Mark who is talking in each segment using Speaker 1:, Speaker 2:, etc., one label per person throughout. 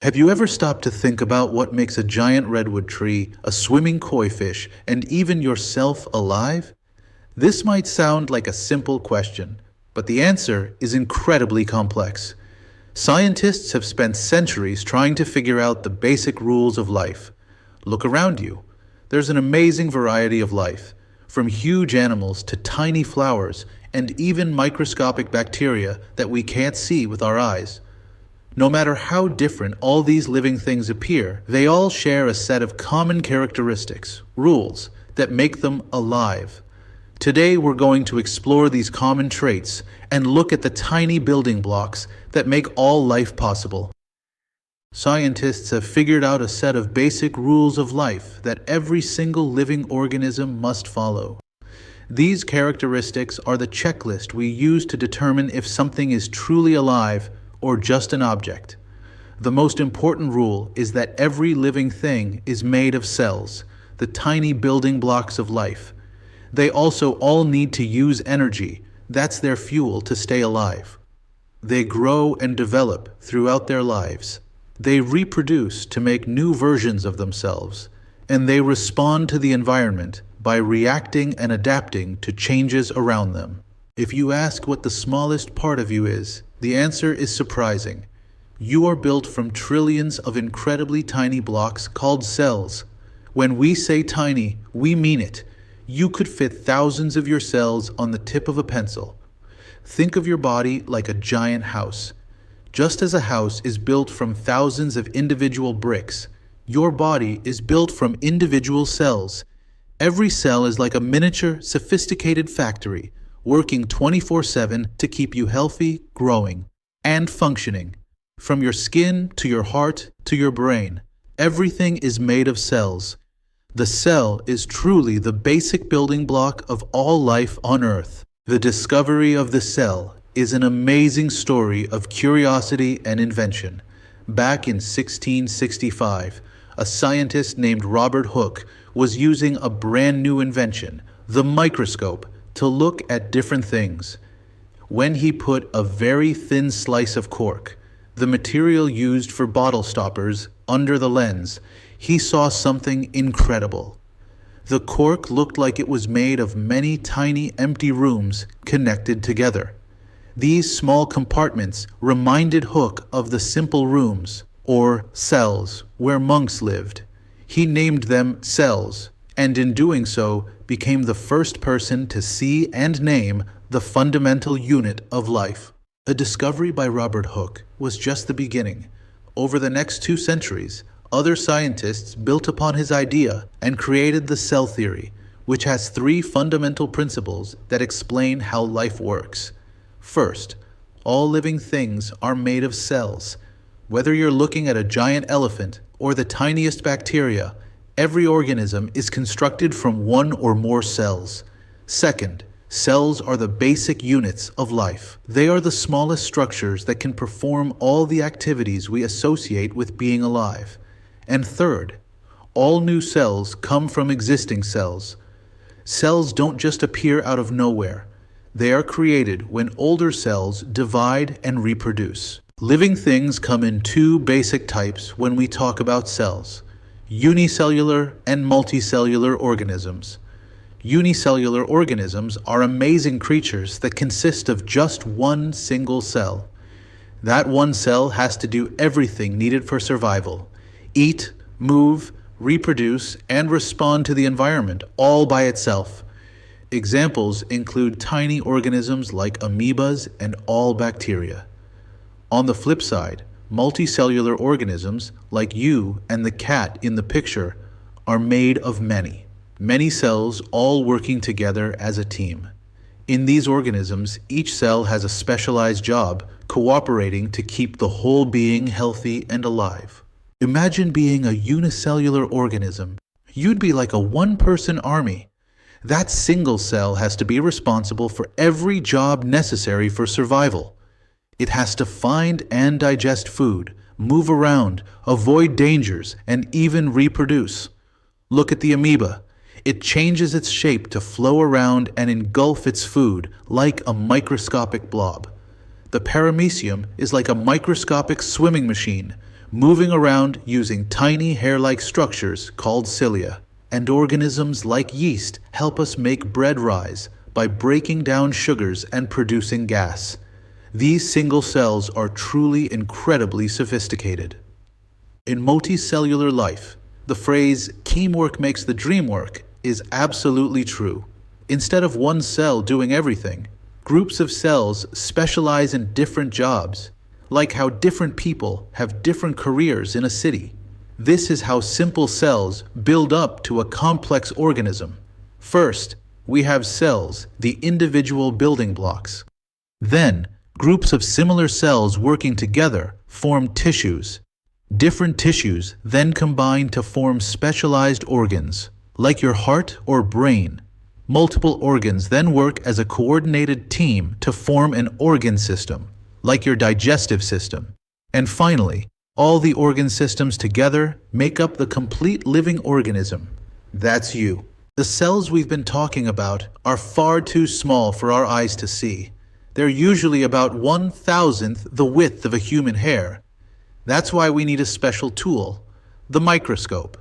Speaker 1: Have you ever stopped to think about what makes a giant redwood tree, a swimming koi fish, and even yourself alive? This might sound like a simple question, but the answer is incredibly complex. Scientists have spent centuries trying to figure out the basic rules of life. Look around you. There's an amazing variety of life, from huge animals to tiny flowers and even microscopic bacteria that we can't see with our eyes. No matter how different all these living things appear, they all share a set of common characteristics, rules, that make them alive. Today we're going to explore these common traits and look at the tiny building blocks that make all life possible. Scientists have figured out a set of basic rules of life that every single living organism must follow. These characteristics are the checklist we use to determine if something is truly alive or just an object. The most important rule is that every living thing is made of cells, the tiny building blocks of life. They also all need to use energy. That's their fuel to stay alive. They grow and develop throughout their lives. They reproduce to make new versions of themselves, and they respond to the environment by reacting and adapting to changes around them. If you ask what the smallest part of you is, the answer is surprising. You are built from trillions of incredibly tiny blocks called cells. When we say tiny, we mean it. You could fit thousands of your cells on the tip of a pencil. Think of your body like a giant house. Just as a house is built from thousands of individual bricks, your body is built from individual cells. Every cell is like a miniature, sophisticated factory, working 24/7 to keep you healthy, growing, and functioning. From your skin to your heart to your brain, everything is made of cells. The cell is truly the basic building block of all life on Earth. The discovery of the cell is an amazing story of curiosity and invention. Back in 1665, a scientist named Robert Hooke was using a brand new invention, the microscope, to look at different things. When he put a very thin slice of cork, the material used for bottle stoppers, under the lens, he saw something incredible. The cork looked like it was made of many tiny empty rooms connected together. These small compartments reminded Hooke of the simple rooms, or cells, where monks lived. He named them cells, and in doing so, became the first person to see and name the fundamental unit of life. A discovery by Robert Hooke was just the beginning. Over the next 2 centuries, other scientists built upon his idea and created the cell theory, which has 3 fundamental principles that explain how life works. First, all living things are made of cells. Whether you're looking at a giant elephant or the tiniest bacteria, every organism is constructed from 1 or more cells. Second, cells are the basic units of life. They are the smallest structures that can perform all the activities we associate with being alive. And third, all new cells come from existing cells. Cells don't just appear out of nowhere. They are created when older cells divide and reproduce. Living things come in 2 basic types when we talk about cells: unicellular and multicellular organisms. Unicellular organisms are amazing creatures that consist of just 1 single cell. That 1 cell has to do everything needed for survival: eat, move, reproduce, and respond to the environment all by itself. Examples include tiny organisms like amoebas and all bacteria. On the flip side, multicellular organisms, like you and the cat in the picture, are made of many cells all working together as a team. In these organisms, each cell has a specialized job, cooperating to keep the whole being healthy and alive. Imagine being a unicellular organism. You'd be like a 1-person army. That single cell has to be responsible for every job necessary for survival. It has to find and digest food, move around, avoid dangers, and even reproduce. Look at the amoeba. It changes its shape to flow around and engulf its food like a microscopic blob. The paramecium is like a microscopic swimming machine, moving around using tiny hair-like structures called cilia. And organisms like yeast help us make bread rise by breaking down sugars and producing gas. These single cells are truly incredibly sophisticated. In multicellular life, the phrase "teamwork makes the dream work" is absolutely true. Instead of one cell doing everything, groups of cells specialize in different jobs, like how different people have different careers in a city. This is how simple cells build up to a complex organism. First, we have cells, the individual building blocks. Then, groups of similar cells working together form tissues. Different tissues then combine to form specialized organs, like your heart or brain. Multiple organs then work as a coordinated team to form an organ system, like your digestive system. And finally, all the organ systems together make up the complete living organism. That's you. The cells we've been talking about are far too small for our eyes to see. They're usually about 1,000th the width of a human hair. That's why we need a special tool, the microscope.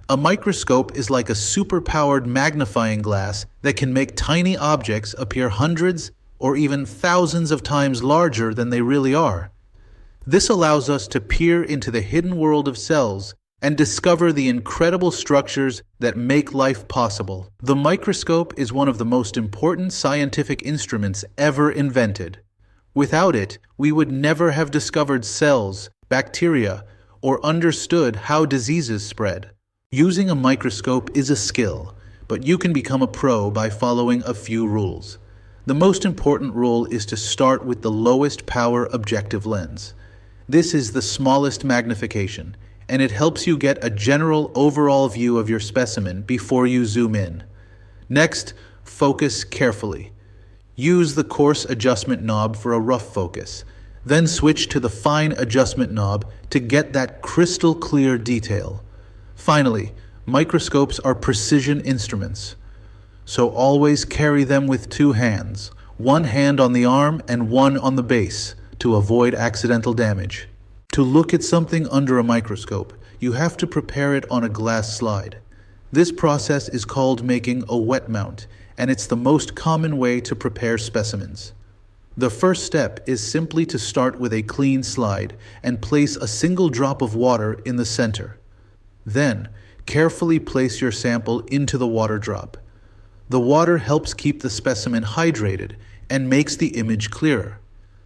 Speaker 1: A microscope is like a super-powered magnifying glass that can make tiny objects appear hundreds or even thousands of times larger than they really are. This allows us to peer into the hidden world of cells and discover the incredible structures that make life possible. The microscope is one of the most important scientific instruments ever invented. Without it, we would never have discovered cells, bacteria, or understood how diseases spread. Using a microscope is a skill, but you can become a pro by following a few rules. The most important rule is to start with the lowest power objective lens. This is the smallest magnification, and it helps you get a general overall view of your specimen before you zoom in. Next, focus carefully. Use the coarse adjustment knob for a rough focus, then switch to the fine adjustment knob to get that crystal clear detail. Finally, microscopes are precision instruments, so always carry them with two hands, one hand on the arm and one on the base, to avoid accidental damage. To look at something under a microscope, you have to prepare it on a glass slide. This process is called making a wet mount, and it's the most common way to prepare specimens. The first step is simply to start with a clean slide and place a single drop of water in the center. Then, carefully place your sample into the water drop. The water helps keep the specimen hydrated and makes the image clearer.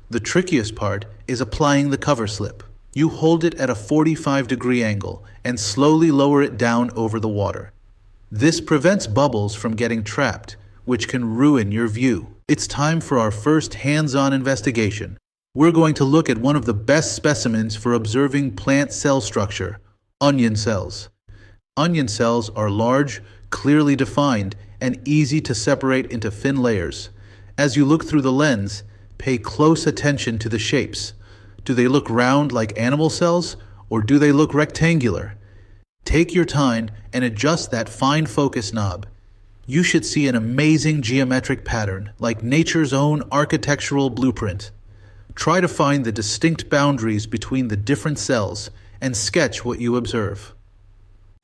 Speaker 1: The trickiest part is applying the cover slip. You hold it at a 45-degree angle and slowly lower it down over the water. This prevents bubbles from getting trapped, which can ruin your view. It's time for our first hands-on investigation. We're going to look at one of the best specimens for observing plant cell structure, onion cells. Onion cells are large, clearly defined, and easy to separate into thin layers. As you look through the lens, pay close attention to the shapes. Do they look round like animal cells, or do they look rectangular? Take your time and adjust that fine focus knob. You should see an amazing geometric pattern, like nature's own architectural blueprint. Try to find the distinct boundaries between the different cells and sketch what you observe.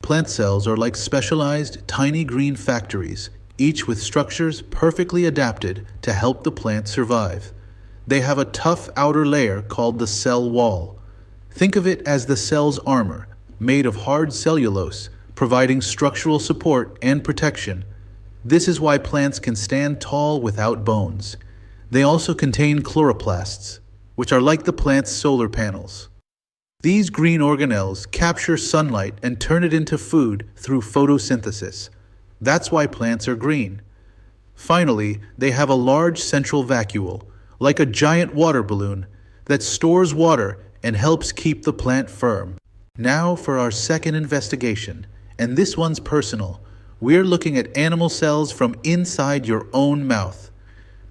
Speaker 1: Plant cells are like specialized, tiny green factories, each with structures perfectly adapted to help the plant survive. They have a tough outer layer called the cell wall. Think of it as the cell's armor, made of hard cellulose, providing structural support and protection. This is why plants can stand tall without bones. They also contain chloroplasts, which are like the plant's solar panels. These green organelles capture sunlight and turn it into food through photosynthesis. That's why plants are green. Finally, they have a large central vacuole, like a giant water balloon, that stores water and helps keep the plant firm. Now for our second investigation, and this one's personal. We're looking at animal cells from inside your own mouth.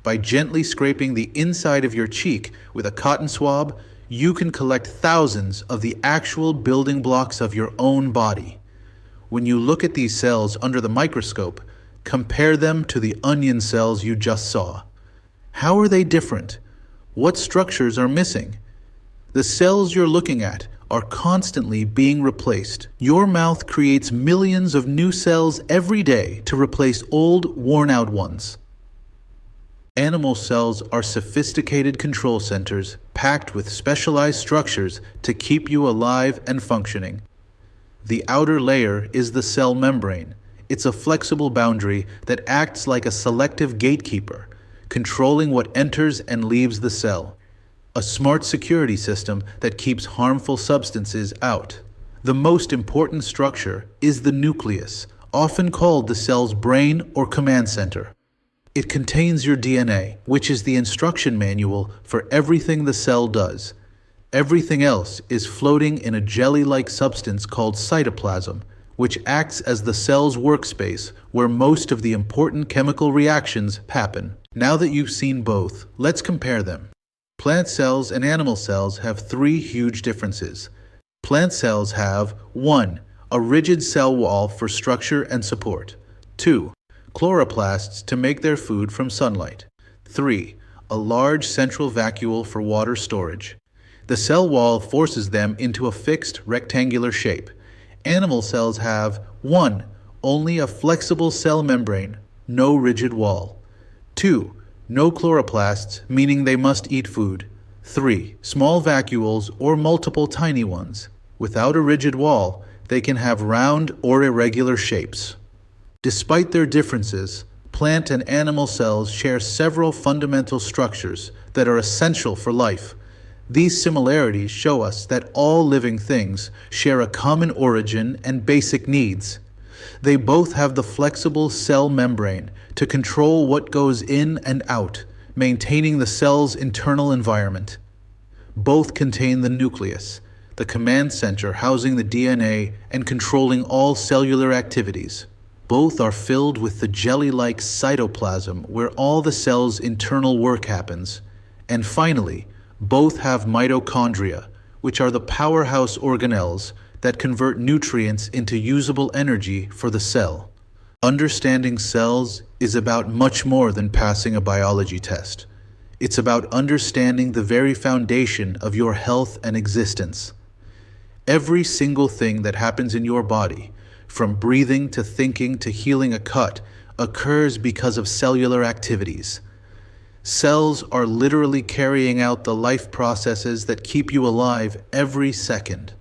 Speaker 1: By gently scraping the inside of your cheek with a cotton swab, you can collect thousands of the actual building blocks of your own body. When you look at these cells under the microscope, compare them to the onion cells you just saw. How are they different? What structures are missing? The cells you're looking at are constantly being replaced. Your mouth creates millions of new cells every day to replace old, worn-out ones. Animal cells are sophisticated control centers packed with specialized structures to keep you alive and functioning. The outer layer is the cell membrane. It's a flexible boundary that acts like a selective gatekeeper, controlling what enters and leaves the cell. A smart security system that keeps harmful substances out. The most important structure is the nucleus, often called the cell's brain or command center. It contains your DNA, which is the instruction manual for everything the cell does. Everything else is floating in a jelly-like substance called cytoplasm, which acts as the cell's workspace where most of the important chemical reactions happen. Now that you've seen both, let's compare them. Plant cells and animal cells have three huge differences. Plant cells have 1. A rigid cell wall for structure and support. 2. Chloroplasts to make their food from sunlight. 3. A large central vacuole for water storage. The cell wall forces them into a fixed rectangular shape. Animal cells have 1. Only a flexible cell membrane, no rigid wall. 2. No chloroplasts, meaning they must eat food. 3. Small vacuoles or multiple tiny ones. Without a rigid wall, they can have round or irregular shapes. Despite their differences, plant and animal cells share several fundamental structures that are essential for life. These similarities show us that all living things share a common origin and basic needs. They both have the flexible cell membrane to control what goes in and out, maintaining the cell's internal environment. Both contain the nucleus, the command center housing the DNA and controlling all cellular activities. Both are filled with the jelly-like cytoplasm where all the cell's internal work happens. And finally, both have mitochondria, which are the powerhouse organelles that convert nutrients into usable energy for the cell. Understanding cells is about much more than passing a biology test. It's about understanding the very foundation of your health and existence. Every single thing that happens in your body, from breathing to thinking to healing a cut, occurs because of cellular activities. Cells are literally carrying out the life processes that keep you alive every second.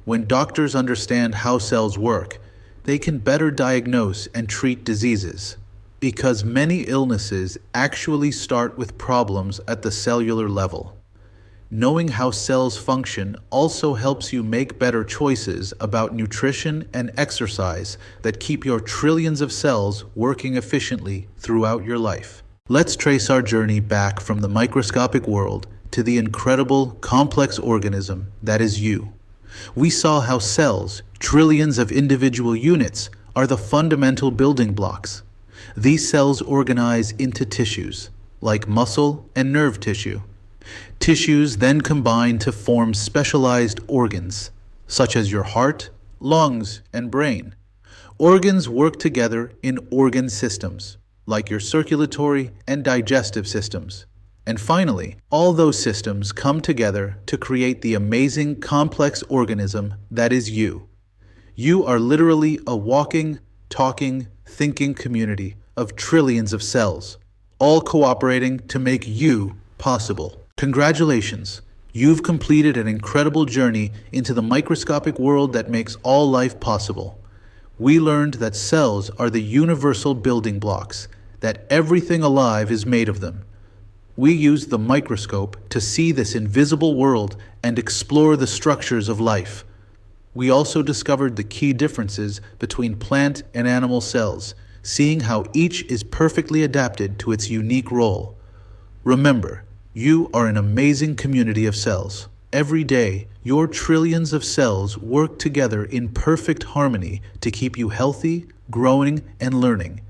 Speaker 1: When doctors understand how cells work, they can better diagnose and treat diseases, because many illnesses actually start with problems at the cellular level. Knowing how cells function also helps you make better choices about nutrition and exercise that keep your trillions of cells working efficiently throughout your life. Let's trace our journey back from the microscopic world to the incredible, complex organism that is you. We saw how cells, trillions of individual units, are the fundamental building blocks. These cells organize into tissues, like muscle and nerve tissue. Tissues then combine to form specialized organs, such as your heart, lungs, and brain. Organs work together in organ systems, like your circulatory and digestive systems. And finally, all those systems come together to create the amazing, complex organism that is you. You are literally a walking, talking, thinking community of trillions of cells, all cooperating to make you possible. Congratulations! You've completed an incredible journey into the microscopic world that makes all life possible. We learned that cells are the universal building blocks, that everything alive is made of them. We used the microscope to see this invisible world and explore the structures of life. We also discovered the key differences between plant and animal cells, seeing how each is perfectly adapted to its unique role. Remember, you are an amazing community of cells. Every day, your trillions of cells work together in perfect harmony to keep you healthy, growing, and learning.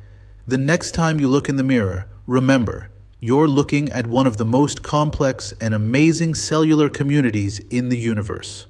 Speaker 1: The next time you look in the mirror, remember, you're looking at one of the most complex and amazing cellular communities in the universe.